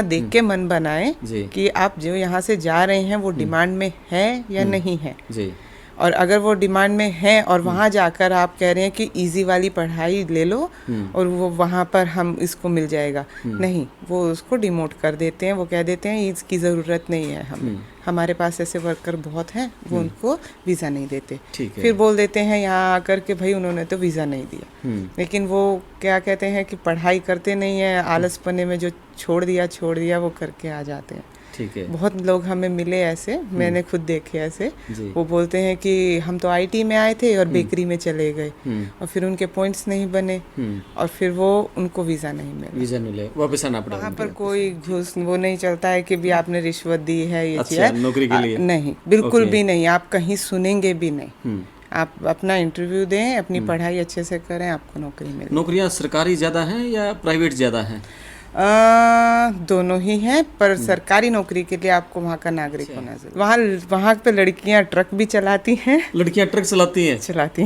देख के मन बनाए जी कि आप जो यहाँ से जा रहे हैं वो डिमांड में है या नहीं है। जी और अगर वो डिमांड में है और वहाँ जाकर आप कह रहे हैं कि इजी वाली पढ़ाई ले लो और वो वहाँ पर हम इसको मिल जाएगा, नहीं, वो उसको डिमोट कर देते हैं। वो कह देते हैं इसकी ज़रूरत नहीं है हमें, हमारे पास ऐसे वर्कर बहुत हैं, वो उनको वीज़ा नहीं देते। ठीक है। फिर बोल देते हैं यहाँ आकर के भाई उन्होंने तो वीज़ा नहीं दिया, लेकिन वो क्या कहते हैं कि पढ़ाई करते नहीं है, आलसपने में जो छोड़ दिया वो करके आ जाते हैं। ठीक है। बहुत लोग हमें मिले ऐसे, मैंने खुद देखे ऐसे। जी वो बोलते हैं कि हम तो आईटी में आए थे और बेकरी में चले गए और फिर उनके पॉइंट्स नहीं बने और फिर वो उनको वीज़ा नहीं मिला, वीज़ा मिले, वापस आना पड़ा। वहाँ पर कोई घूस वो नहीं चलता है कि भी आपने रिश्वत दी है ये चीज़ अच्छा, नौकरी के लिए नहीं, बिल्कुल ओके। भी नहीं। आप कहीं सुनेंगे भी नहीं। आप अपना इंटरव्यू दें, अपनी पढ़ाई अच्छे से करें, आपको नौकरी मिले। नौकरियाँ सरकारी ज़्यादा हैं या प्राइवेट ज़्यादा हैं? दोनों ही हैं, पर सरकारी नौकरी के लिए आपको वहाँ का नागरिक होना जरूरी। वहाँ पे लड़कियाँ ट्रक भी चलाती हैं। लड़कियाँ ट्रक चलाती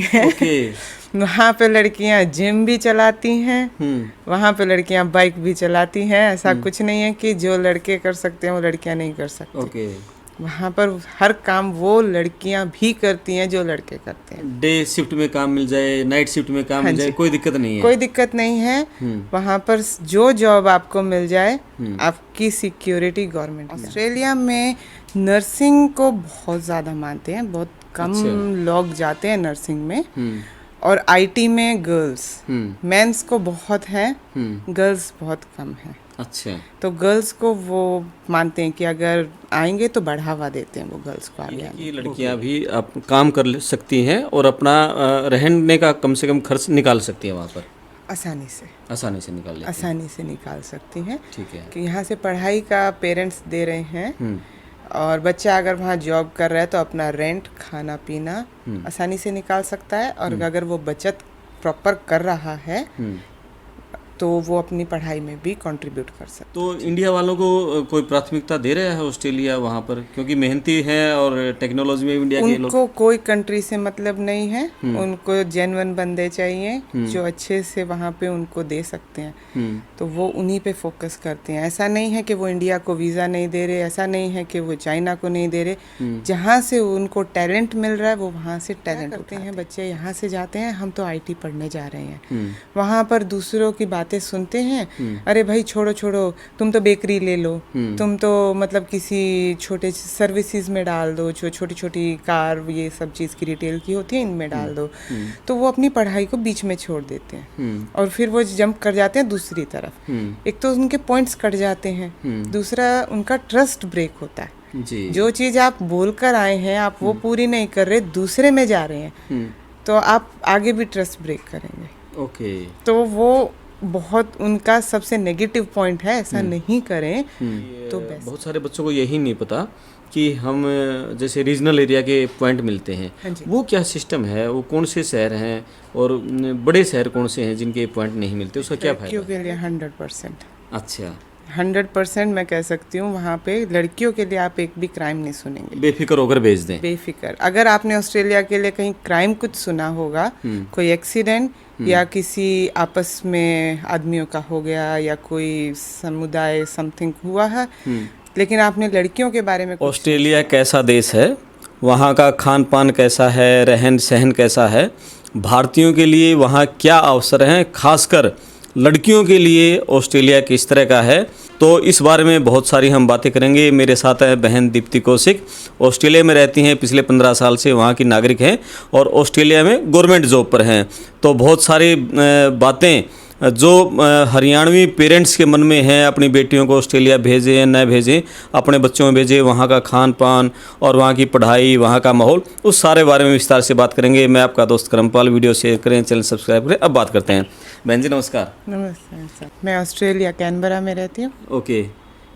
हैं? ओके। वहाँ पे लड़कियाँ जिम भी चलाती हैं। वहाँ पे लड़कियाँ बाइक भी चलाती हैं। ऐसा कुछ नहीं है कि जो लड़के कर सकते हैं वो लड़कियाँ नहीं कर सकती। ओके। वहाँ पर हर काम वो लड़कियाँ भी करती हैं जो लड़के करते हैं। डे शिफ्ट में काम मिल जाए, नाइट शिफ्ट में काम मिल जाए, कोई दिक्कत नहीं है? कोई दिक्कत नहीं है। वहाँ पर जो जॉब आपको मिल जाए, आपकी सिक्योरिटी गवर्नमेंट। ऑस्ट्रेलिया में नर्सिंग को बहुत ज़्यादा मानते हैं, बहुत कम लोग जाते हैं नर्सिंग में। और आईटी में गर्ल्स, मेंस को बहुत है, गर्ल्स बहुत कम है। अच्छा। तो गर्ल्स को वो मानते हैं कि अगर आएंगे तो बढ़ावा देते हैं वो गर्ल्स को आगे आने। ये लड़कियां भी आप काम कर सकती हैं और अपना रहने का कम से कम खर्च निकाल सकती हैं वहाँ पर आसानी से निकाल सकती हैं। ठीक है। कि यहाँ से पढ़ाई का पेरेंट्स दे रहे हैं और बच्चा अगर वहाँ जॉब कर रहा है तो अपना रेंट, खाना पीना आसानी से निकाल सकता है। और अगर वो बचत प्रॉपर कर रहा है तो वो अपनी पढ़ाई में भी कंट्रीब्यूट कर सकते। तो इंडिया वालों को कोई प्राथमिकता दे रहा है ऑस्ट्रेलिया वहाँ पर, क्योंकि मेहनती हैं और टेक्नोलॉजी में इंडिया के लोग? उनको कोई कंट्री से मतलब नहीं है, उनको जेन्युइन बंदे चाहिए जो अच्छे से वहाँ पे उनको दे सकते हैं। तो वो उन्हीं पे फोकस करते हैं। ऐसा नहीं है कि वो इंडिया को वीज़ा नहीं दे रहे, ऐसा नहीं है कि वो चाइना को नहीं दे रहे। जहाँ से उनको टैलेंट मिल रहा है वो वहाँ से टैलेंट करते हैं। बच्चे यहाँ से जाते हैं, हम तो आईटी पढ़ने जा रहे हैं, वहाँ पर दूसरों की बातें सुनते हैं। अरे भाई छोड़ो, तुम तो बेकरी ले लो, तुम तो मतलब किसी छोटे सर्विसेज में डाल दो, जो छोटी छोटी कार ये सब चीज़ की रिटेल की होती है इनमें डाल दो। तो वो अपनी पढ़ाई को बीच में छोड़ देते हैं और फिर वो जंप कर जाते हैं दूसरी तरफ। एक तो उनके पॉइंट्स कट जाते हैं, दूसरा उनका ट्रस्ट ब्रेक होता है। जी। जो चीज़ आप बोल कर आए हैं आप वो पूरी नहीं कर रहे, दूसरे में जा रहे हैं, तो आप आगे भी ट्रस्ट ब्रेक करेंगे। ओके। तो वो बहुत उनका सबसे नेगेटिव पॉइंट है, ऐसा नहीं करें तो बेस्ट। बहुत सारे बच्चों को यही नहीं पता कि हम जैसे रीजनल एरिया के पॉइंट मिलते हैं, वो क्या सिस्टम है, वो कौन से शहर हैं और बड़े शहर कौन से हैं जिनके पॉइंट नहीं मिलते, उसका क्या फायदा? लड़कियों के लिए 100%। अच्छा, 100% मैं कह सकती हूँ वहाँ पे लड़कियों के लिए आप एक भी क्राइम नहीं सुनेंगे। बेफिक्र होकर भेज दें। बेफिक्र। अगर आपने ऑस्ट्रेलिया के लिए कहीं क्राइम कुछ सुना होगा, कोई एक्सीडेंट या किसी आपस में आदमियों का हो गया या कोई समुदाय समथिंग हुआ है, लेकिन आपने लड़कियों के बारे में ऑस्ट्रेलिया कैसा देश है, वहाँ का खान पान कैसा है, रहन सहन कैसा है, भारतीयों के लिए वहाँ क्या अवसर हैं, खासकर लड़कियों के लिए ऑस्ट्रेलिया किस तरह का है, तो इस बारे में बहुत सारी हम बातें करेंगे। मेरे साथ है बहन दीप्ति कौशिक, ऑस्ट्रेलिया में रहती हैं, पिछले 15 साल से वहाँ की नागरिक हैं और ऑस्ट्रेलिया में गवर्नमेंट जॉब पर हैं। तो बहुत सारी बातें जो हरियाणवी पेरेंट्स के मन में हैं, अपनी बेटियों को ऑस्ट्रेलिया भेजें या न भेजें, अपने बच्चों में भेजें, वहाँ का खान पान और वहाँ की पढ़ाई, वहाँ का माहौल, उस सारे बारे में विस्तार से बात करेंगे। मैं आपका दोस्त करमपाल, वीडियो शेयर करें, चैनल सब्सक्राइब करें। अब बात करते हैं। बहन जी नमस्कार। नमस्ते सर, मैं ऑस्ट्रेलिया कैनबरा में रहती हूँ। ओके,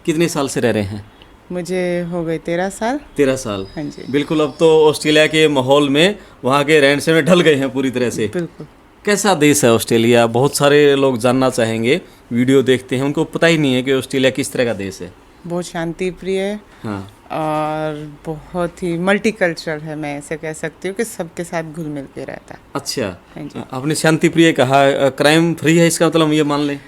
कितने साल से रह रहे हैं? मुझे हो गए 13 साल। 13 साल। हाँ जी, बिल्कुल। अब तो ऑस्ट्रेलिया के माहौल में, वहाँ के रहन सहन में ढल गए हैं पूरी तरह से। बिल्कुल। कैसा देश है ऑस्ट्रेलिया? बहुत सारे लोग जानना चाहेंगे, वीडियो देखते हैं, उनको पता ही नहीं है कि ऑस्ट्रेलिया किस तरह का देश है। बहुत शांति प्रिय है। हाँ। और बहुत ही मल्टीकल्चरल है, मैं ऐसे कह सकती हूँ कि सबके साथ घुल मिल के रहता है। अच्छा। हाँ जी। आपने शांति प्रिय कहा, क्राइम फ्री है, इसका मतलब हम ये मान लें?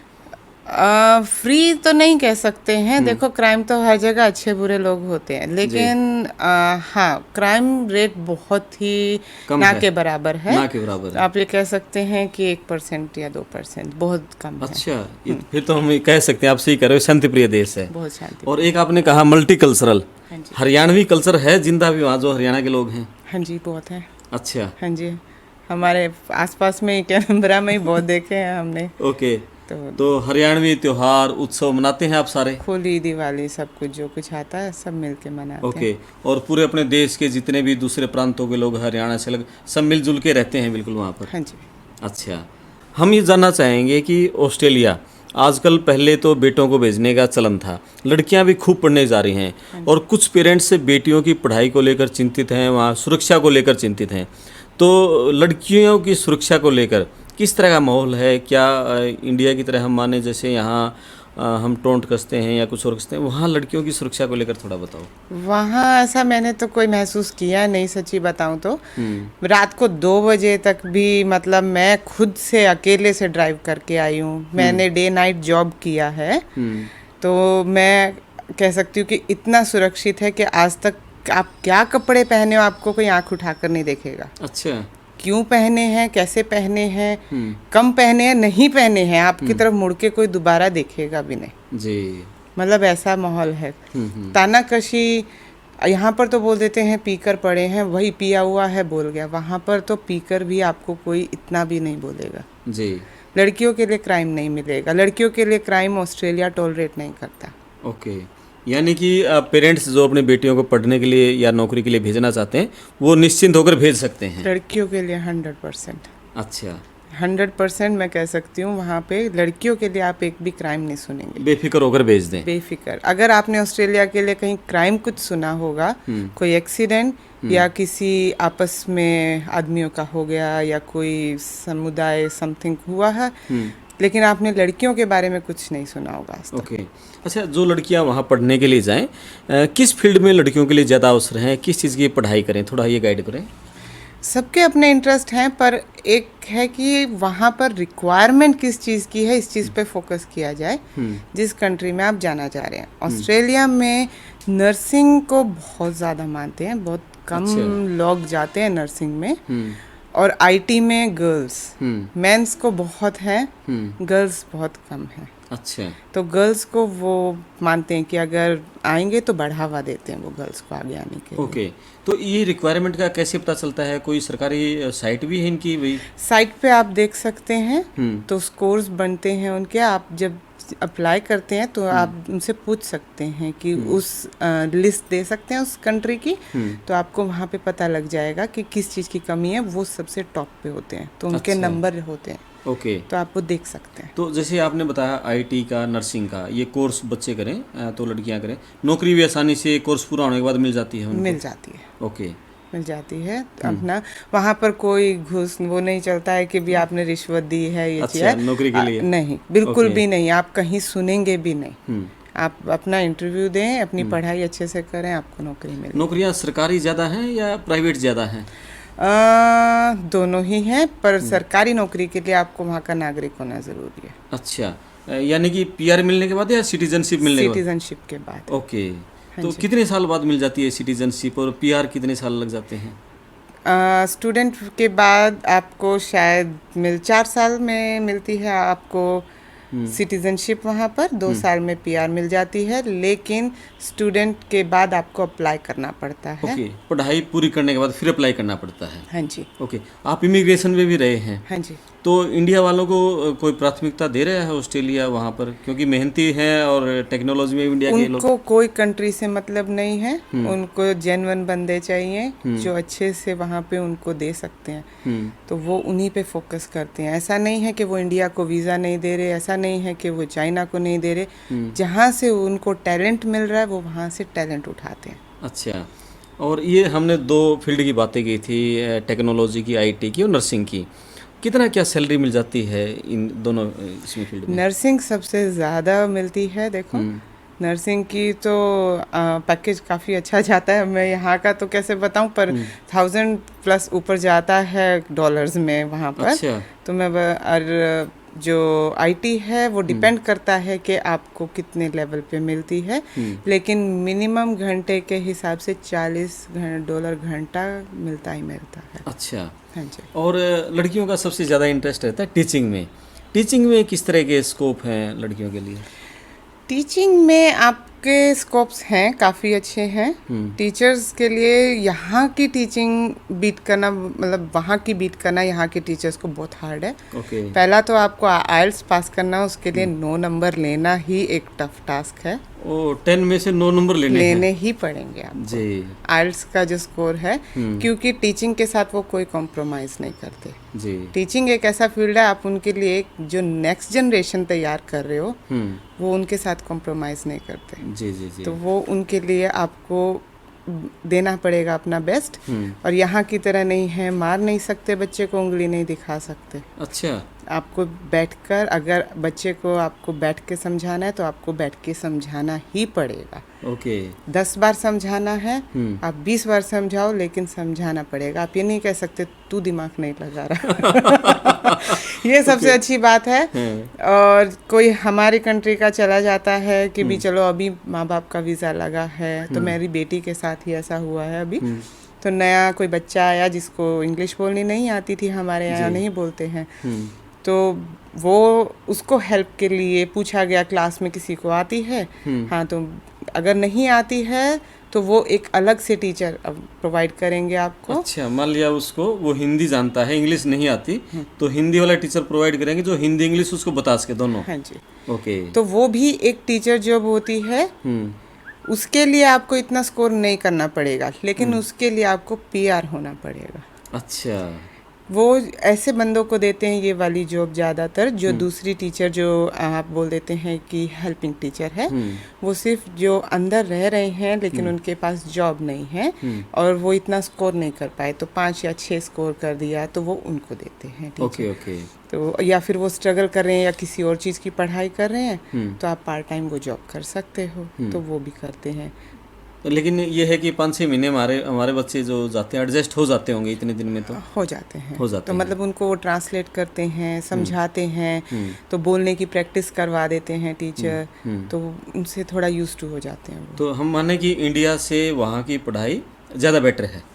फ्री तो नहीं कह सकते हैं, देखो क्राइम तो हर जगह अच्छे बुरे लोग होते हैं, लेकिन हाँ क्राइम रेट बहुत ही कम ना है। के बराबर है। ना के बराबर है। आप ये कह सकते हैं कि 1% या 2% बहुत कम है। अच्छा, फिर तो हम ये कह सकते हैं, आप सही कह रहे हो, शांति प्रिय देश है। बहुत शांति। और एक आपने कहा मल्टी कल्चरल, हाँ जी। हरियाणवी कल्चर है जिंदा भी वहाँ, जो हरियाणा के लोग हैं? हाँ जी बहुत है। अच्छा। हाँ जी, हमारे आसपास में ही कैनबरा में ही बहुत देखे हैं हमने। ओके, तो तो हरियाणवी त्योहार उत्सव मनाते हैं आप सारे? होली दिवाली सब कुछ जो कुछ आता है सब मिल के मनाते हैं। ओके, और पूरे अपने देश के जितने भी दूसरे प्रांतों के लोग हरियाणा से लग सब मिलजुल के रहते हैं बिल्कुल वहाँ पर? हाँ जी। अच्छा, हम ये जानना चाहेंगे कि ऑस्ट्रेलिया आजकल, पहले तो बेटों को भेजने का चलन था, लड़कियां भी खूब पढ़ने जा रही हैं, और कुछ पेरेंट्स बेटियों की पढ़ाई को लेकर चिंतित हैं, वहाँ सुरक्षा को लेकर चिंतित हैं। तो लड़कियों की सुरक्षा को लेकर किस तरह का माहौल है? क्या इंडिया की तरह हम माने जैसे यहाँ हम टोंट कसते हैं या कुछ और कसते हैं, वहाँ लड़कियों की सुरक्षा को लेकर थोड़ा बताओ। वहाँ ऐसा मैंने तो कोई महसूस किया नहीं, सच्ची बताऊँ तो। रात को 2 बजे तक भी, मतलब मैं खुद से अकेले से ड्राइव करके आई हूँ। मैंने डे नाइट जॉब किया है, तो मैं कह सकती हूँ कि इतना सुरक्षित है कि आज तक आप क्या कपड़े पहने हो आपको कोई आंख उठाकर नहीं देखेगा। अच्छा। क्यों पहने हैं, कैसे पहने हैं, कम पहने हैं, नहीं पहने हैं, आपकी तरफ मुड़ के कोई दोबारा देखेगा भी नहीं जी। मतलब ऐसा माहौल है। तानाकशी यहाँ पर तो बोल देते हैं पीकर पड़े हैं, वही पिया हुआ है बोल गया। वहाँ पर तो पीकर भी आपको कोई इतना भी नहीं बोलेगा जी। लड़कियों के लिए क्राइम नहीं मिलेगा। लड़कियों के लिए क्राइम ऑस्ट्रेलिया टॉलरेट नहीं करता। ओके, यानी कि पेरेंट्स जो अपनी बेटियों को पढ़ने के लिए या नौकरी के लिए भेजना चाहते हैं वो निश्चिंत होकर भेज सकते हैं? लड़कियों के लिए 100%। अच्छा, 100% मैं कह सकती हूँ वहाँ पे लड़कियों के लिए आप एक भी क्राइम नहीं सुनेंगे। बेफिक्र होकर भेज दें। बेफिक्र। अगर आपने ऑस्ट्रेलिया के लिए कहीं क्राइम कुछ सुना होगा, कोई एक्सीडेंट या किसी आपस में आदमियों का हो गया या कोई समुदाय समथिंग हुआ है, लेकिन आपने लड़कियों के बारे में कुछ नहीं सुना होगा आज तक। ओके। अच्छा, जो लड़कियां वहाँ पढ़ने के लिए जाएं, किस फील्ड में लड़कियों के लिए ज़्यादा अवसर हैं, किस चीज़ की पढ़ाई करें, थोड़ा ये गाइड करें। सबके अपने इंटरेस्ट हैं, पर एक है कि वहाँ पर रिक्वायरमेंट किस चीज़ की है, इस चीज़ पे फोकस किया जाए जिस कंट्री में आप जाना चाह रहे हैं। ऑस्ट्रेलिया में नर्सिंग को बहुत ज़्यादा मानते हैं, बहुत कम लोग जाते हैं नर्सिंग में। और आईटी में गर्ल्स, मेंस को बहुत है, गर्ल्स बहुत कम है। अच्छा, तो गर्ल्स को वो मानते हैं कि अगर आएंगे तो बढ़ावा देते हैं वो गर्ल्स को आगे आने के लिए। ओके, तो ये रिक्वायरमेंट का कैसे पता चलता है? कोई सरकारी साइट भी है इनकी? वही साइट पे आप देख सकते हैं, तो स्कोर्स बनते हैं उनके। आप जब अप्लाई करते हैं तो आप उनसे पूछ सकते हैं कि उस लिस्ट दे सकते हैं उस कंट्री की, तो आपको वहाँ पे पता लग जाएगा कि किस चीज़ की कमी है। वो सबसे टॉप पे होते हैं, तो उनके नंबर होते हैं। ओके, तो आप वो देख सकते हैं। तो जैसे आपने बताया आईटी का, नर्सिंग का, ये कोर्स बच्चे करें तो लड़कियां करें, नौकरी भी आसानी से कोर्स पूरा होने के बाद मिल जाती है उनको? मिल जाती है। ओके, मिल जाती है अपना। वहाँ पर कोई घूस वो नहीं चलता है कि भी आपने रिश्वत दी है ये चीज़ अच्छा, नौकरी के लिए? नहीं, बिल्कुल भी नहीं। आप कहीं सुनेंगे भी नहीं। आप अपना इंटरव्यू दें, अपनी पढ़ाई अच्छे से करें, आपको नौकरी मिले। नौकरियाँ सरकारी ज़्यादा हैं या प्राइवेट ज़्यादा हैं? दोनों ही हैं, पर सरकारी नौकरी के लिए आपको वहाँ का नागरिक होना ज़रूरी है। अच्छा, यानी कि पीआर मिलने के बाद या सिटीजनशिप मिलने के बाद? सिटीजनशिप के बाद। ओके, तो कितने साल बाद मिल जाती है सिटीजनशिप, और पीआर कितने साल लग जाते हैं? स्टूडेंट के बाद आपको शायद 4 साल में मिलती है आपको सिटीजनशिप। वहाँ पर 2 साल में पीआर मिल जाती है, लेकिन स्टूडेंट के बाद आपको अप्लाई करना पड़ता है। ओके, पढ़ाई पूरी करने के बाद फिर अप्लाई करना पड़ता है? हाँ जी। ओके, आप इमिग्रेशन में भी रहे हैं? हाँ जी। तो इंडिया वालों को कोई प्राथमिकता दे रहा है ऑस्ट्रेलिया वहाँ पर, क्योंकि मेहनती हैं और टेक्नोलॉजी में इंडिया के लोग? उनको कोई कंट्री से मतलब नहीं है, उनको जेन्युइन बंदे चाहिए जो अच्छे से वहाँ पे उनको दे सकते हैं, तो वो उन्हीं पे फोकस करते हैं। ऐसा नहीं है कि वो इंडिया को वीज़ा नहीं दे रहे, ऐसा नहीं है कि वो चाइना को नहीं दे रहे। जहाँ से उनको टैलेंट मिल रहा है वो वहाँ से टैलेंट उठाते हैं। अच्छा, और ये हमने 2 फील्ड की बातें की थी, टेक्नोलॉजी की, आईटी की और नर्सिंग की। कितना क्या सैलरी मिल जाती है इन दोनों इसमें फील्ड में? नर्सिंग सबसे ज़्यादा मिलती है। देखो नर्सिंग की तो पैकेज काफ़ी अच्छा जाता है। मैं यहाँ का तो कैसे बताऊँ, पर 1000 प्लस ऊपर जाता है डॉलर्स में वहाँ पर। अच्छा। तो मैं और जो आईटी है वो डिपेंड करता है कि आपको कितने लेवल पे मिलती है, लेकिन मिनिमम घंटे के हिसाब से $40 घंटा मिलता ही मिलता है। अच्छा। हाँ जी। और लड़कियों का सबसे ज़्यादा इंटरेस्ट रहता है टीचिंग में। टीचिंग में किस तरह के स्कोप हैं लड़कियों के लिए? टीचिंग में आपके स्कोप्स हैं, काफ़ी अच्छे हैं। टीचर्स के लिए यहाँ की टीचिंग बीट करना, मतलब वहाँ की बीट करना यहाँ के टीचर्स को बहुत हार्ड है। ओके। पहला तो आपको आइल्स पास करना, उसके लिए 9 नंबर लेना ही एक टफ टास्क है। ओ 10 में से 9 नंबर लेने ही पड़ेंगे आपको जी। आइल्स का जो स्कोर है, क्योंकि टीचिंग के साथ वो कोई कॉम्प्रोमाइज़ नहीं करते जी। टीचिंग एक ऐसा फील्ड है, आप उनके लिए एक जो नेक्स्ट जनरेशन तैयार कर रहे हो वो उनके साथ कॉम्प्रोमाइज़ नहीं करते। जी जी जी। तो वो उनके लिए आपको देना पड़ेगा अपना बेस्ट। और यहाँ की तरह नहीं है, मार नहीं सकते बच्चे को, उंगली नहीं दिखा सकते। अच्छा। आपको बैठकर, अगर बच्चे को आपको बैठ के समझाना है तो आपको बैठ के समझाना ही पड़ेगा। ओके। 10 बार समझाना है, आप 20 बार समझाओ, लेकिन समझाना पड़ेगा। आप ये नहीं कह सकते तू दिमाग नहीं लगा रहा। ये सबसे अच्छी बात है। और कोई हमारी कंट्री का चला जाता है कि भी चलो अभी माँ बाप का वीज़ा लगा है, तो मेरी बेटी के साथ ही ऐसा हुआ है अभी। तो नया कोई बच्चा आया जिसको इंग्लिश बोलनी नहीं आती थी, हमारे यहाँ नहीं बोलते हैं, तो वो उसको हेल्प के लिए पूछा गया, क्लास में किसी को आती है? हाँ, तो अगर नहीं आती है तो वो एक अलग से टीचर प्रोवाइड करेंगे आपको। अच्छा, मान लिया उसको वो हिंदी जानता है, इंग्लिश नहीं आती, तो हिंदी वाला टीचर प्रोवाइड करेंगे जो हिंदी इंग्लिश उसको बता सके दोनों। हाँ जी। ओके। तो वो भी एक टीचर जॉब होती है। उसके लिए आपको इतना स्कोर नहीं करना पड़ेगा, लेकिन उसके लिए आपको पीआर होना पड़ेगा। अच्छा। वो ऐसे बंदों को देते हैं ये वाली जॉब ज़्यादातर, जो दूसरी टीचर जो आप बोल देते हैं कि हेल्पिंग टीचर है, वो सिर्फ जो अंदर रह रहे हैं लेकिन उनके पास जॉब नहीं है और वो इतना स्कोर नहीं कर पाए, तो 5 या 6 स्कोर कर दिया तो वो उनको देते हैं टीचर। Okay okay. तो या फिर वो स्ट्रगल कर रहे हैं या किसी और चीज़ की पढ़ाई कर रहे हैं, तो आप पार्ट टाइम वो जॉब कर सकते हो, तो वो भी करते हैं। लेकिन ये है कि 5-6 महीने हमारे बच्चे जो जाते हैं एडजस्ट हो जाते होंगे इतने दिन में, तो हो जाते हैं। तो मतलब उनको वो ट्रांसलेट करते हैं, समझाते हैं, तो बोलने की प्रैक्टिस करवा देते हैं टीचर, तो उनसे थोड़ा यूज टू हो जाते हैं वो। तो हम माने कि इंडिया से वहाँ की पढ़ाई ज़्यादा बेटर है।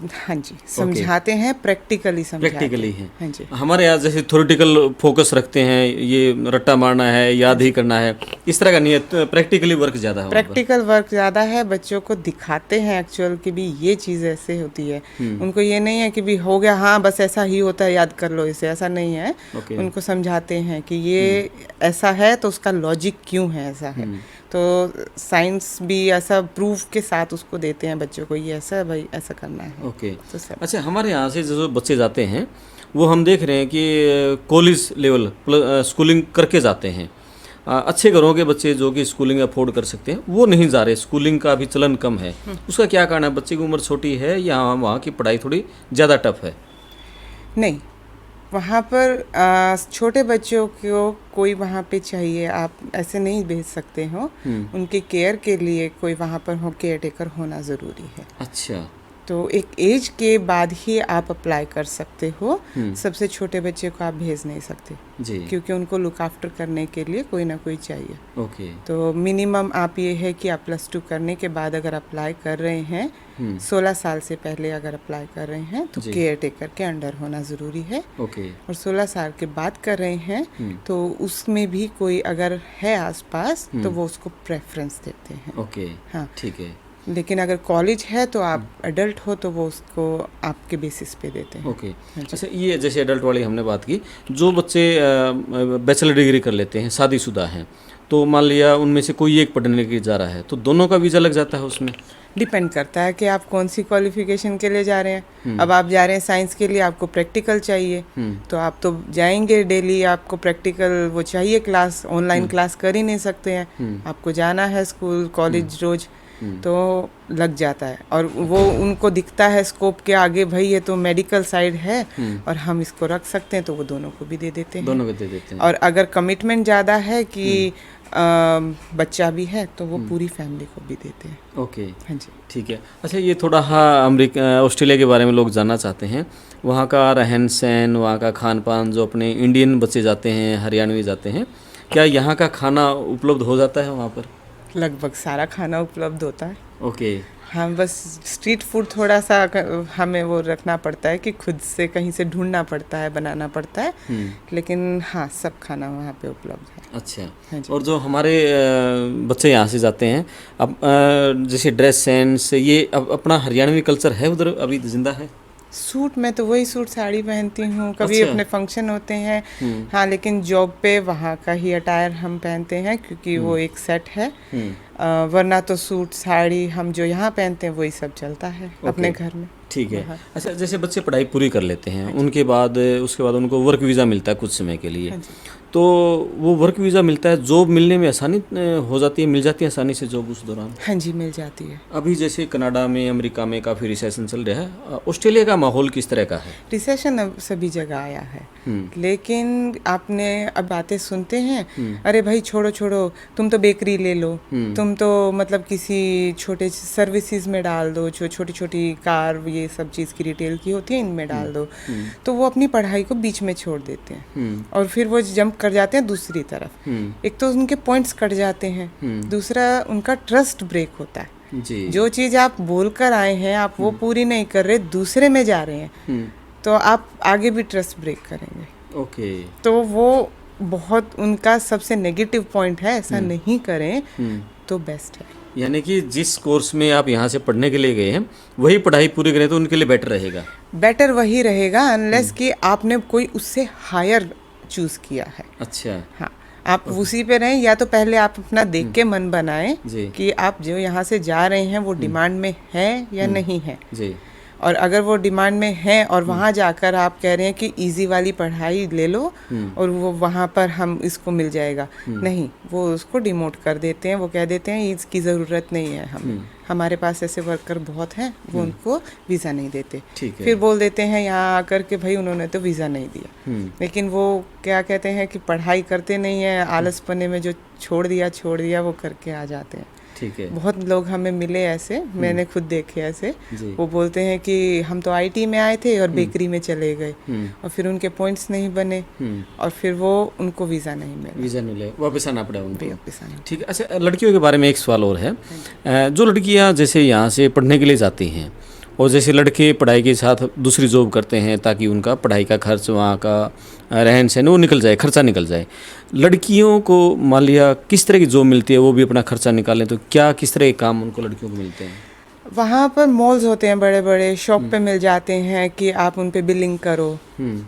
हाँ जी, समझाते हैं, प्रैक्टिकली समझाते हैं। प्रैक्टिकली है। हाँ जी। हमारे यहाँ जैसे थ्योरेटिकल फोकस रखते हैं, ये रट्टा मारना है, याद ही करना है, इस तरह का नहीं है, प्रैक्टिकली वर्क ज़्यादा है। प्रैक्टिकल वर्क ज़्यादा है, बच्चों को दिखाते हैं एक्चुअल कि भी ये चीज़ ऐसे होती है। उनको ये नहीं है कि भी हो गया, हाँ बस ऐसा ही होता है, याद कर लो इसे, ऐसा नहीं है। उनको समझाते हैं कि ये ऐसा है तो उसका लॉजिक क्यों है ऐसा है। तो साइंस भी ऐसा प्रूफ के साथ उसको देते हैं बच्चों को, ये ऐसा है भाई, ऐसा करना है। ओके। तो अच्छा, हमारे यहाँ से जो बच्चे जाते हैं वो हम देख रहे हैं कि कॉलेज लेवल स्कूलिंग करके जाते हैं। अच्छे घरों के बच्चे जो कि स्कूलिंग अफोर्ड कर सकते हैं वो नहीं जा रहे, स्कूलिंग का भी चलन कम है। उसका क्या कारण है? बच्चे की उम्र छोटी है या वहाँ की पढ़ाई थोड़ी ज़्यादा टफ है? नहीं, वहाँ पर छोटे बच्चों को कोई वहाँ पे चाहिए, आप ऐसे नहीं भेज सकते हो। उनके केयर के लिए कोई वहाँ पर हो, केयर टेकर होना ज़रूरी है। अच्छा। तो एक एज के बाद ही आप अप्लाई कर सकते हो। सबसे छोटे बच्चे को आप भेज नहीं सकते जी, क्योंकि उनको लुक आफ्टर करने के लिए कोई ना कोई चाहिए। ओके। तो मिनिमम आप ये है कि आप +2 करने के बाद अगर अप्लाई कर रहे हैं, 16 साल से पहले अगर अप्लाई कर रहे हैं तो केयर टेकर के अंडर होना ज़रूरी है। ओके। और 16 साल के बाद कर रहे हैं तो उसमें भी कोई अगर है आसपास तो वो उसको प्रेफरेंस देते हैं। ओके। हाँ, ठीक है। लेकिन अगर कॉलेज है तो आप एडल्ट हो तो वो उसको आपके बेसिस पे देते हैं। ओके। अच्छा, ये जैसे एडल्ट वाली हमने बात की, जो बच्चे बैचलर डिग्री कर लेते हैं, शादीशुदा हैं, तो मान लिया उनमें से कोई एक पढ़ने के जा रहा है, तो दोनों का वीज़ा लग जाता है उसमें? डिपेंड करता है कि आप कौन सी क्वालिफिकेशन के लिए जा रहे हैं। अब आप जा रहे हैं साइंस के लिए, आपको प्रैक्टिकल चाहिए, तो आप तो जाएंगे डेली, आपको प्रैक्टिकल वो चाहिए, क्लास ऑनलाइन क्लास कर ही नहीं सकते हैं, आपको जाना है स्कूल कॉलेज रोज, तो लग जाता है। और वो उनको दिखता है स्कोप के आगे, भाई ये तो मेडिकल साइड है और हम इसको रख सकते हैं, तो वो दोनों को भी दे देते हैं। दोनों को दे देते हैं। और अगर कमिटमेंट ज़्यादा है कि बच्चा भी है तो वो पूरी फैमिली को भी देते हैं। ओके, हाँ जी। ठीक है। अच्छा, ये थोड़ा ऑस्ट्रेलिया के बारे में लोग जानना चाहते हैं। वहाँ का रहन सहन, वहाँ का खान पान, जो अपने इंडियन बच्चे जाते हैं, हरियाणवी जाते हैं, क्या यहाँ का खाना उपलब्ध हो जाता है वहाँ पर? लगभग सारा खाना उपलब्ध होता है। ओके। हाँ, बस स्ट्रीट फूड थोड़ा सा हमें वो रखना पड़ता है कि खुद से कहीं से ढूंढना पड़ता है, बनाना पड़ता है, लेकिन हाँ सब खाना वहाँ पे उपलब्ध है। अच्छा। हाँ जी। और जो हमारे बच्चे यहाँ से जाते हैं, अब जैसे ड्रेस सेंस, ये अब अपना हरियाणवी कल्चर है उधर अभी जिंदा है? सूट, मैं तो वही सूट साड़ी पहनती हूँ, कभी अच्छा। अपने फंक्शन होते हैं। हाँ, लेकिन जॉब पे वहाँ का ही अटायर हम पहनते हैं क्योंकि वो एक सेट है। वरना तो सूट साड़ी हम जो यहाँ पहनते हैं वही सब चलता है अपने घर में। ठीक है। अच्छा, जैसे बच्चे पढ़ाई पूरी कर लेते हैं, उनके बाद उसके बाद उनको वर्क वीज़ा मिलता है कुछ समय के लिए, तो वो वर्क वीज़ा मिलता है, जॉब मिलने में आसानी हो जाती है, मिल जाती है आसानी से जॉब उस दौरान? हाँ जी, मिल जाती है। अभी जैसे कनाडा में, अमेरिका में काफ़ी रिसेशन चल रहा है, ऑस्ट्रेलिया का माहौल किस तरह का है? रिसेशन अब सभी जगह आया है, लेकिन आपने अब बातें सुनते हैं, अरे भाई छोड़ो छोड़ो, तुम तो बेकरी ले लो, तुम तो मतलब किसी छोटे सर्विसेज में डाल दो, जो छोटी छोटी कार ये सब चीज़ की रिटेल की होती है इनमें डाल दो। तो वो अपनी पढ़ाई को बीच में छोड़ देते हैं और फिर वो जंप कर जाते हैं दूसरी तरफ। एक तो उनके पॉइंट्स कट जाते हैं, दूसरा उनका ट्रस्ट ब्रेक होता है जी। जो चीज़ आप बोल कर आए हैं आप वो पूरी नहीं कर रहे, दूसरे में जा रहे हैं, तो आप आगे भी ट्रस्ट ब्रेक करेंगे। ओके। तो वो बहुत उनका सबसे नेगेटिव पॉइंट है, ऐसा नहीं करें तो बेस्ट है। यानी कि जिस कोर्स में आप यहाँ से पढ़ने के लिए गए हैं वही पढ़ाई पूरी करें तो उनके लिए बेटर रहेगा? बेटर वही रहेगा अनलेस कि आपने कोई उससे हायर चूज किया है। अच्छा। हाँ, आप उसी पे रहें, या तो पहले आप अपना देख के मन बनाएं जी। कि आप जो यहाँ से जा रहे हैं वो डिमांड में है या नहीं है जी। और अगर वो डिमांड में है और वहाँ जाकर आप कह रहे हैं कि इजी वाली पढ़ाई ले लो और वो वहाँ पर हम इसको मिल जाएगा, नहीं, वो उसको डिमोट कर देते हैं, वो कह देते हैं इसकी ज़रूरत नहीं है, हमारे पास ऐसे वर्कर बहुत हैं, वो उनको वीज़ा नहीं देते। फिर बोल देते हैं यहाँ आकर के भाई उन्होंने तो वीज़ा नहीं दिया, लेकिन वो क्या कहते हैं कि पढ़ाई करते नहीं है, आलसपने में जो छोड़ दिया वो करके आ जाते हैं। ठीक है। बहुत लोग हमें मिले ऐसे, मैंने खुद देखे ऐसे, वो बोलते हैं कि हम तो आईटी में आए थे और बेकरी में चले गए और फिर उनके पॉइंट्स नहीं बने और फिर वो उनको वीज़ा नहीं मिला, वापस आना पड़ा उनको। वापस आना। ठीक है। अच्छा, लड़कियों के बारे में एक सवाल और है। जो लड़कियां जैसे यहाँ से पढ़ने के लिए जाती हैं और जैसे लड़के पढ़ाई के साथ दूसरी जॉब करते हैं ताकि उनका पढ़ाई का खर्च, वहाँ का रहन सहन वो निकल जाए, खर्चा निकल जाए, लड़कियों को मान लिया किस तरह की जॉब मिलती है, वो भी अपना खर्चा निकालें, तो क्या किस तरह के काम उनको लड़कियों को मिलते हैं? वहाँ पर मॉल्स होते हैं बड़े बड़े, शॉप पे मिल जाते हैं कि आप उन पे बिलिंग करो,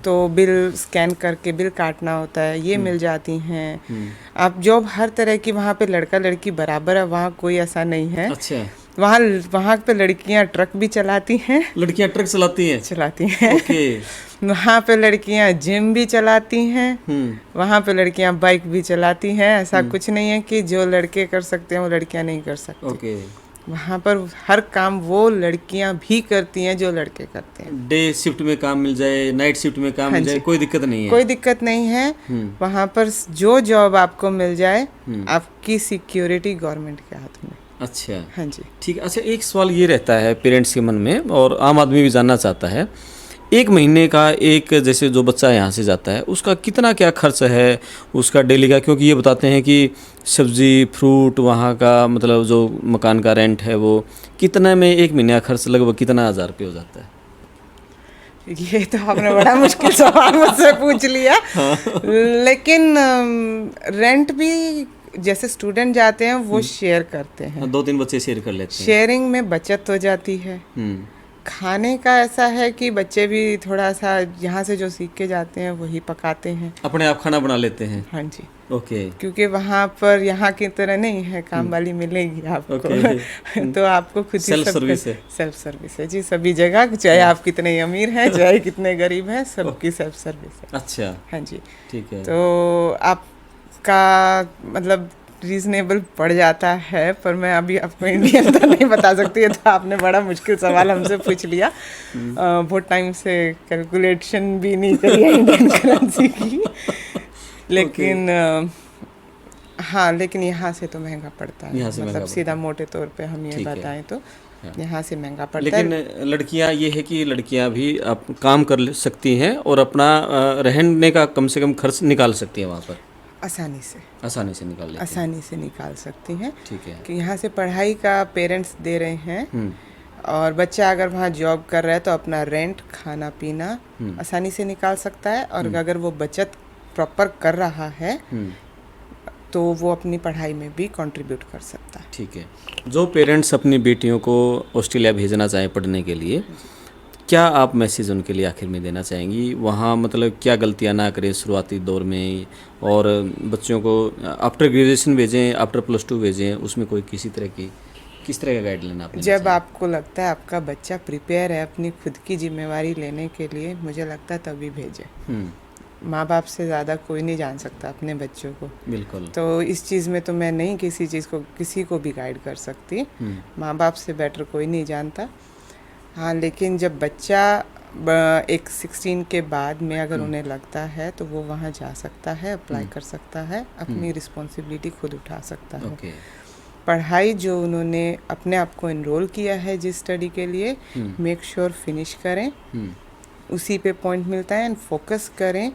तो बिल स्कैन करके बिल काटना होता है, ये मिल जाती हैं। आप जॉब हर तरह की, वहाँ पे लड़का लड़की बराबर है, वहाँ कोई ऐसा नहीं है। अच्छा। वहाँ पे लड़कियाँ ट्रक भी चलाती हैं। लड़कियाँ ट्रक चलाती हैं? ओके। वहाँ पे लड़कियाँ जिम भी चलाती हैं, वहाँ पे लड़कियाँ बाइक भी चलाती हैं। ऐसा कुछ नहीं है कि जो लड़के कर सकते हैं वो लड़कियाँ नहीं कर सकती। ओके। वहाँ पर हर काम वो लड़कियाँ भी करती हैं जो लड़के करते हैं। डे शिफ्ट में काम मिल जाए, नाइट शिफ्ट में काम मिल जाए, कोई दिक्कत नहीं है? कोई दिक्कत नहीं है। वहाँ पर जो जॉब आपको मिल जाए, आपकी सिक्योरिटी गवर्नमेंट के हाथ में। अच्छा। हाँ जी। ठीक है। अच्छा, एक सवाल ये रहता है पेरेंट्स के मन में और आम आदमी भी जानना चाहता है, एक महीने का एक जैसे जो बच्चा यहाँ से जाता है उसका कितना क्या खर्च है उसका डेली का? क्योंकि ये बताते हैं कि सब्जी फ्रूट वहाँ का मतलब जो मकान का रेंट है वो कितने में एक महीने का खर्च लगभग कितना 1000 रुपये हो जाता है? ये तो आपने बड़ा मुश्किल सवाल मुझसे पूछ लिया। लेकिन रेंट भी जैसे स्टूडेंट जाते हैं वो शेयर करते हैं, 2-3 बच्चे शेयर कर लेते हैं, शेयरिंग में बचत हो जाती है। खाने का ऐसा है कि बच्चे भी थोड़ा सा यहाँ से जो सीख के जाते हैं वही पकाते हैं, अपने आप खाना बना लेते हैं। हाँ जी। ओके। क्योंकि वहाँ पर यहाँ की तरह नहीं है काम वाली मिलेगी आपको। तो आपको खुद ही सेल्फ सर्विस है। सेल्फ सर्विस है जी, सभी जगह, चाहे आप कितने अमीर हैं चाहे कितने गरीब हैं, सबकी सेल्फ सर्विस है। अच्छा। हाँ जी। ठीक है। तो आपका मतलब रीजनेबल पड़ जाता है, पर मैं अभी आपको इंडियन तो नहीं बता सकती है, तो आपने बड़ा मुश्किल सवाल हमसे पूछ लिया। बहुत टाइम से कैलकुलेशन भी नहीं करी है इंडियन करेंसी की, लेकिन हाँ, लेकिन यहाँ से तो महंगा पड़ता है, यहाँ से महंगा मतलब सीधा मोटे तौर पे हम ये ठीक है। बताएं तो यहाँ से महंगा पड़ता है। लेकिन लड़कियां ये है कि लड़कियां भी आप काम कर सकती हैं और अपना रहने का कम से कम खर्च निकाल सकती हैं वहाँ पर, आसानी से आसानी से निकाल लेती हैं। आसानी से निकाल सकती हैं ठीक है। कि यहाँ से पढ़ाई का पेरेंट्स दे रहे हैं हम्म, और बच्चा अगर वहाँ जॉब कर रहा है तो अपना रेंट, खाना पीना आसानी से निकाल सकता है। और अगर वो बचत प्रॉपर कर रहा है तो वो अपनी पढ़ाई में भी कंट्रीब्यूट कर सकता है। ठीक है। जो पेरेंट्स अपनी बेटियों को ऑस्ट्रेलिया भेजना चाहें पढ़ने के लिए, क्या आप मैसेज उनके लिए आखिर में देना चाहेंगी? वहाँ मतलब क्या गलतियाँ ना करें शुरुआती दौर में, और बच्चों को आफ्टर ग्रेजुएशन भेजें, आफ्टर +2 भेजें, उसमें कोई किस तरह का गाइडलाइन आप जब आपको लगता है आपका बच्चा प्रिपेयर है अपनी खुद की जिम्मेवारी लेने के लिए, मुझे लगता है तभी भेजें। माँ बाप से ज़्यादा कोई नहीं जान सकता अपने बच्चों को। बिल्कुल। तो इस चीज़ में तो मैं नहीं किसी को भी गाइड कर सकती। माँ बाप से बेटर कोई नहीं जानता। हाँ, लेकिन जब बच्चा एक 16 के बाद में अगर उन्हें लगता है तो वो वहाँ जा सकता है, अप्लाई कर सकता है, अपनी रिस्पॉन्सिबिलिटी खुद उठा सकता है। ओके। पढ़ाई जो उन्होंने अपने आप को एनरोल किया है जिस स्टडी के लिए, मेक श्योर फिनिश करें, उसी पे पॉइंट मिलता है। एंड फोकस करें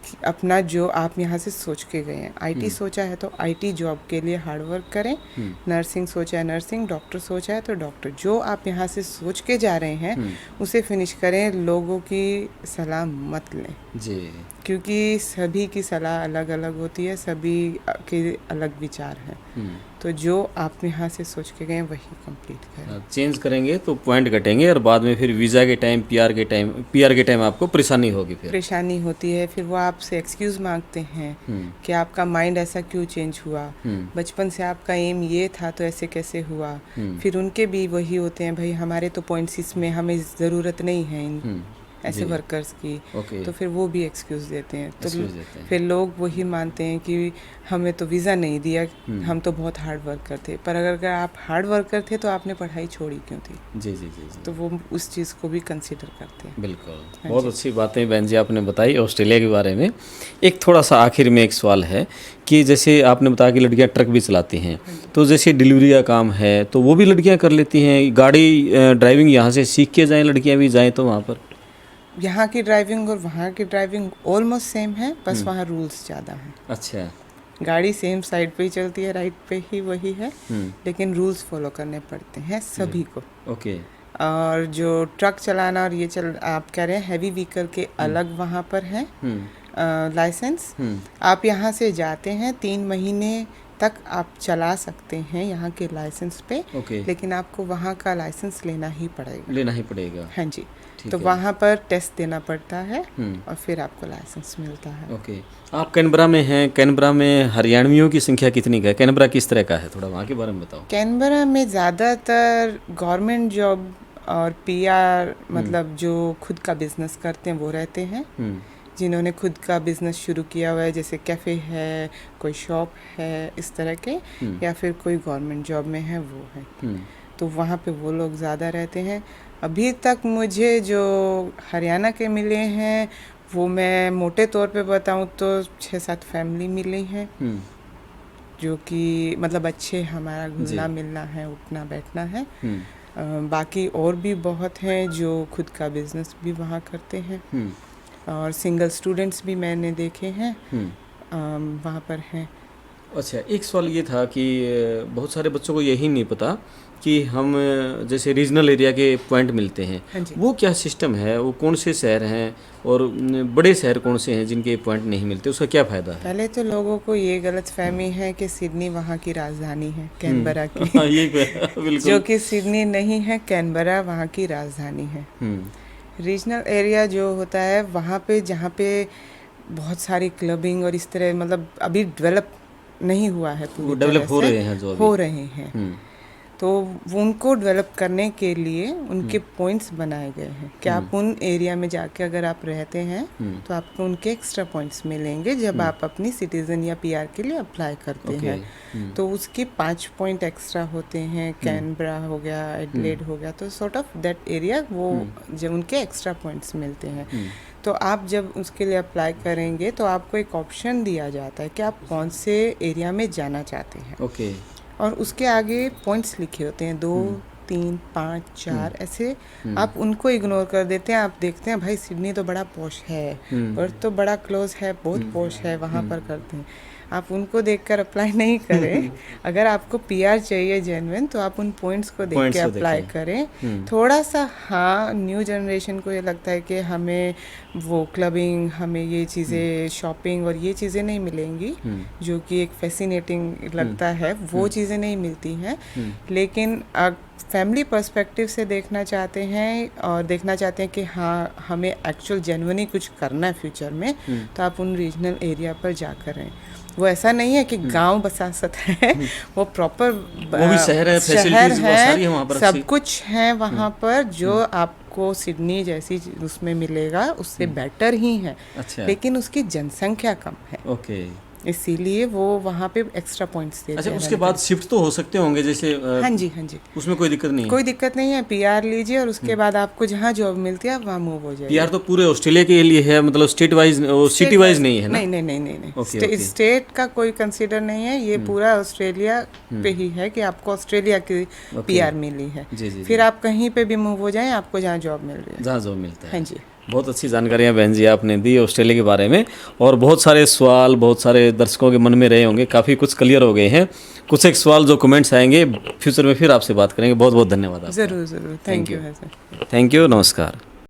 कि अपना जो आप यहाँ से सोच के गए हैं, आईटी सोचा है तो आईटी जॉब के लिए हार्ड वर्क करें, नर्सिंग सोचा है नर्सिंग, डॉक्टर सोचा है तो डॉक्टर, जो आप यहाँ से सोच के जा रहे हैं उसे फिनिश करें। लोगों की सलाह मत लें जी, क्योंकि सभी की सलाह अलग अलग होती है, सभी के अलग विचार हैं। तो जो आप यहाँ से सोच के गए वही कंप्लीट करें। चेंज करेंगे तो पॉइंट घटेंगे और बाद में फिर वीज़ा के टाइम, पीआर के टाइम आपको परेशानी होगी, फिर परेशानी होती है। फिर वो आपसे एक्सक्यूज मांगते हैं कि आपका माइंड ऐसा क्यों चेंज हुआ, बचपन से आपका एम ये था तो ऐसे कैसे हुआ। फिर उनके भी वही होते हैं, भाई हमारे तो पॉइंट्स इसमें हमें ज़रूरत नहीं है इन ऐसे वर्कर्स की। तो फिर वो भी एक्सक्यूज़ देते हैं। तो फिर लोग वही मानते हैं कि हमें तो वीज़ा नहीं दिया, हम तो बहुत हार्ड वर्क करते। पर अगर आप हार्ड वर्कर थे तो आपने पढ़ाई छोड़ी क्यों थी? जी जी जी जी। तो वो उस चीज़ को भी कंसिडर करते हैं। बिल्कुल, बहुत अच्छी बातें बहन जी आपने बताई ऑस्ट्रेलिया के बारे में। एक थोड़ा सा आखिर में एक सवाल है कि जैसे आपने बताया कि लड़कियां ट्रक भी चलाती हैं, तो जैसे डिलीवरी का काम है तो वो भी लड़कियां कर लेती हैं? गाड़ी ड्राइविंग यहाँ से सीख के जाएँ, लड़कियाँ भी जाएँ तो वहाँ पर? यहाँ की ड्राइविंग और वहाँ की ड्राइविंग ऑलमोस्ट सेम है, बस वहाँ रूल्स ज़्यादा हैं। अच्छा। गाड़ी सेम साइड पे ही चलती है, राइट पे ही वही है, लेकिन रूल्स फॉलो करने पड़ते हैं सभी को। ओके। और जो ट्रक चलाना और ये आप कह रहे हैं हैवी व्हीकल के अलग वहाँ पर है लाइसेंस। आप यहाँ से जाते हैं 3 महीने तक आप चला सकते हैं यहाँ के लाइसेंस पे। लेकिन आपको वहाँ का लाइसेंस लेना ही पड़ेगा। हाँ जी। तो वहाँ पर टेस्ट देना पड़ता है और फिर आपको लाइसेंस मिलता है। ओके। आप कैनबरा में हैं, कैनबरा में हरियाणवियों की संख्या कितनी है? कैनबरा किस तरह का है, थोड़ा वहाँ के बारे में बताओ। कैनबरा में ज़्यादातर गवर्नमेंट जॉब और पीआर, मतलब जो खुद का बिजनेस करते हैं वो रहते हैं, जिन्होंने खुद का बिजनेस शुरू किया हुआ है, जैसे कैफ़े है, कोई शॉप है, इस तरह के, या फिर कोई गवर्नमेंट जॉब में है वो है। तो वहाँ पे वो लोग ज़्यादा रहते हैं। अभी तक मुझे जो हरियाणा के मिले हैं वो मैं मोटे तौर पे बताऊँ तो 6-7 फैमिली मिली हैं, जो कि मतलब अच्छे हमारा घुलना मिलना है, उठना बैठना है। बाकी और भी बहुत हैं जो खुद का बिजनेस भी वहाँ करते हैं, और सिंगल स्टूडेंट्स भी मैंने देखे हैं वहाँ पर हैं। अच्छा, एक सवाल ये था कि बहुत सारे बच्चों को यही नहीं पता कि हम जैसे रीजनल एरिया के पॉइंट मिलते हैं। हाँ, वो क्या सिस्टम है, वो कौन से शहर हैं और बड़े शहर कौन से हैं जिनके पॉइंट नहीं मिलते, उसका क्या फ़ायदा है? पहले तो लोगों को ये गलतफहमी है कि सिडनी वहाँ की राजधानी है, कैनबरा की। ये बिल्कुल। जो कि सिडनी नहीं है, कैनबरा वहाँ की राजधानी है। रीजनल एरिया जो होता है वहाँ पे, जहाँ पे बहुत सारी क्लबिंग और इस तरह, मतलब अभी डेवलप नहीं हुआ है पूरी तरह से, डेवलप हो रहे हैं जो हो रहे हैं। तो उनको डेवलप करने के लिए उनके पॉइंट्स बनाए गए हैं कि आप उन एरिया में जाके अगर आप रहते हैं तो आपको उनके एक्स्ट्रा पॉइंट्स मिलेंगे जब आप अपनी सिटीज़न या पीआर के लिए अप्लाई करते हैं। तो उसके 5 पॉइंट एक्स्ट्रा होते हैं। कैनबरा हो गया, एडिलेड हो गया, तो सॉर्ट ऑफ दैट एरिया वो जो उनके एक्स्ट्रा पॉइंट्स मिलते हैं। तो आप जब उसके लिए अप्लाई करेंगे तो आपको एक ऑप्शन दिया जाता है कि आप कौन से एरिया में जाना चाहते हैं। ओके। और उसके आगे पॉइंट्स लिखे होते हैं 2, 3, 5, 4 ऐसे। आप उनको इग्नोर कर देते हैं। आप देखते हैं भाई सिडनी तो बड़ा पॉश है, पर्थ तो बड़ा क्लोज है, बहुत पॉश है, वहाँ पर करते हैं। आप उनको देखकर अप्लाई नहीं करें। अगर आपको पीआर चाहिए जेन्युइन तो आप उन पॉइंट्स को देख के अप्लाई करें। थोड़ा सा हाँ, न्यू जनरेशन को ये लगता है कि हमें वो क्लबिंग, हमें ये चीज़ें, शॉपिंग और ये चीज़ें नहीं मिलेंगी, जो कि एक फैसिनेटिंग लगता है, वो चीज़ें नहीं मिलती हैं। लेकिन फैमिली पर्सपेक्टिव से देखना चाहते हैं और देखना चाहते हैं कि हाँ हमें एक्चुअल जेन्युइनली कुछ करना है फ्यूचर में, तो आप उन रीजनल एरिया पर जा करें। वो ऐसा नहीं है कि गांव बसासत है, वो प्रॉपर वो भी शहर है, फैसिलिटीज बहुत सारी है वहाँ पर, सब कुछ है वहाँ पर जो आपको सिडनी जैसी उसमें मिलेगा, उससे बेटर ही है। अच्छा। लेकिन उसकी जनसंख्या कम है। ओके। इसीलिए वो वहाँ पे एक्स्ट्रा पॉइंट्स देते हैं। अच्छा, उसके बाद शिफ्ट तो हो सकते होंगे जैसे? हाँ जी, हाँ जी, उसमें कोई दिक्कत नहीं है? कोई दिक्कत नहीं है। पीआर लीजिए और उसके बाद आपको जहाँ जॉब मिलती है आप वहाँ मूव हो जाइए। पीआर तो पूरे ऑस्ट्रेलिया के लिए है, मतलब स्टेट वाइज, सिटी वाइज नहीं है ना? नहीं नहीं नहीं नहीं नहीं, स्टेट का कोई कंसीडर नहीं है। ये पूरा ऑस्ट्रेलिया पे ही है कि आपको ऑस्ट्रेलिया की पीआर मिली है। फिर आप कहीं पे भी मूव हो जाएं, आपको जहाँ जॉब मिल रही है, जहाँ जॉब मिलता है। हाँ जी। बहुत अच्छी जानकारियाँ बहन जी आपने दी ऑस्ट्रेलिया के बारे में, और बहुत सारे सवाल बहुत सारे दर्शकों के मन में रहे होंगे, काफ़ी कुछ क्लियर हो गए हैं। कुछ एक सवाल जो कमेंट्स आएंगे फ्यूचर में फिर आपसे बात करेंगे। बहुत बहुत धन्यवाद आपका। ज़रूर ज़रूर, थैंक यू। थैंक यू, नमस्कार।